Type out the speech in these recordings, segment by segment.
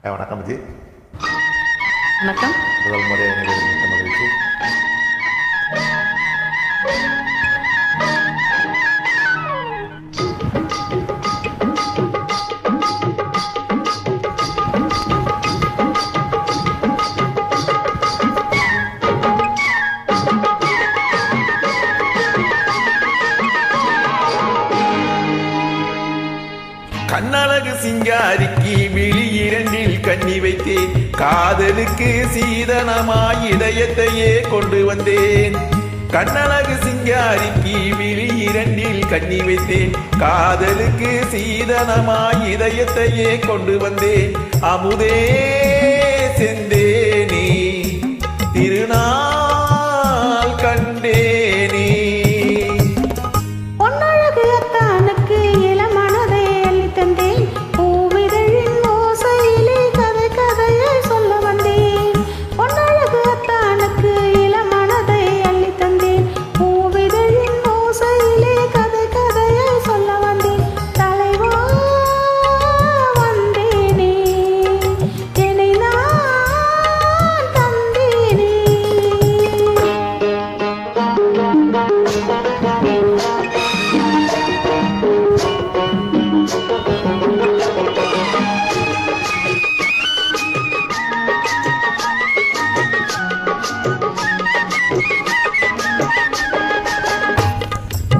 வணக்கம் ஜி. வணக்கம். முதல் முறை மிக்க மகிழ்ச்சி. கண்ணழகு சிங்காரிக்கு விழி இரண்டில் கண்ணி வைத்தேன், காதலுக்கு சீதனமாய் இதயத்தையே கொண்டு வந்தேன். கண்ணழகு சிங்காரிக்கு விழி இரண்டில் கண்ணி வைத்தேன், காதலுக்கு சீதனமாய் இதயத்தையே கொண்டு வந்தேன். அமுதே செந்தேனே திருநாள் கண்டேனே.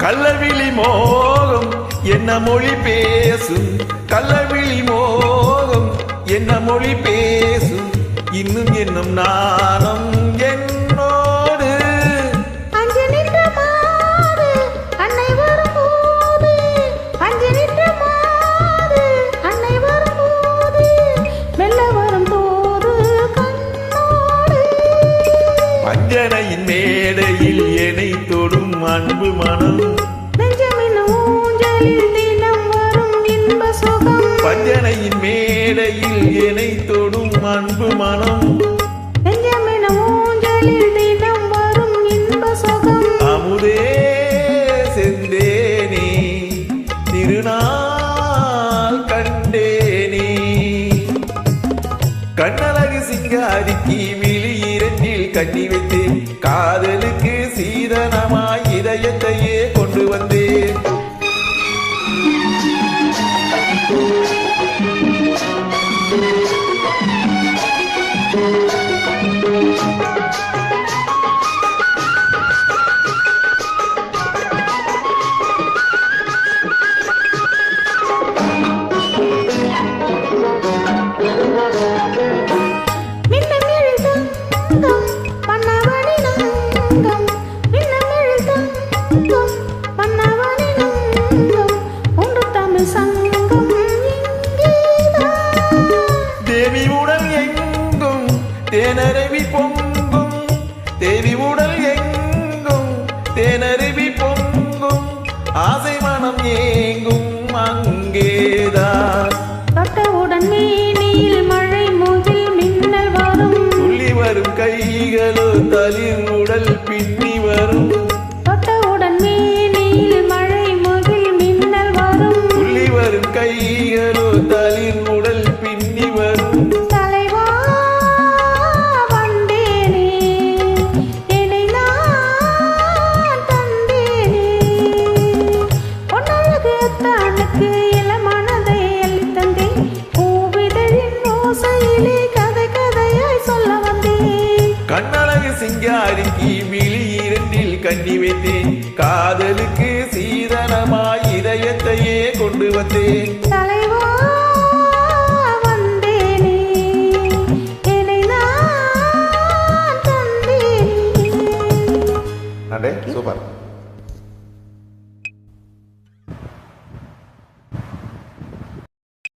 கள்ளவிழி மோகம் என்ன மொழி பேசும், கள்ளவிழி மோகம் என்ன மொழி பேசும், இன்னும் என்னும் நாணம் என்னோடு. பஞ்சனையின் மேடையில் என்னை தொடும் அன்பு மனம், பஞ்சனையின் மேடையில் என்னை தொடும் அன்பு மனம், அமுதே செந்தேனே திருநாள் கண்டேனே. கண்ணழகு சிங்காரிக்கு விழி இரண்டில் கண்ணி வைத்தேன், காதலுக்கு சீதனமாய் இதயத்தையே கொண்டு வந்தேன். தேவி உடல் எங்கும் தேனருவி பொங்கும், தேவி உடல் எங்கும் தேனருவி பொங்கும், ஆசை மனம் ஏங்கும் அங்கேதான். தொட்டவுடன் மேனியில் மழை முகில் மின்னல் வரும், துள்ளி வரும் கைகளோ தளிர் உடல் பின்னி வரும். தொட்டவுடன் மேனியில் மழை முகில் மின்னல் வரும், துள்ளி வரும் கைகளோ தளிர் உடல் பின்னி வரும். தலைவா வந்தேனே என்னை நான் தந்தேனே. பொன்னழகு தானுக்கு இளமனதை அள்ளி தந்தேன், பூவிதழின் ஓசையிலே கதை கதையாய் சொல்ல வந்தேன். கண்ணழகு சிங்காரிக்கு விழி இரண்டில் கண்ணி வைத்தேன், காதலுக்கு சீதனமாய் இதயத்தையே கொண்டு வந்தேன். தலைவா வந்தேனே என்னை நான் தந்தேனே. சூப்பர்.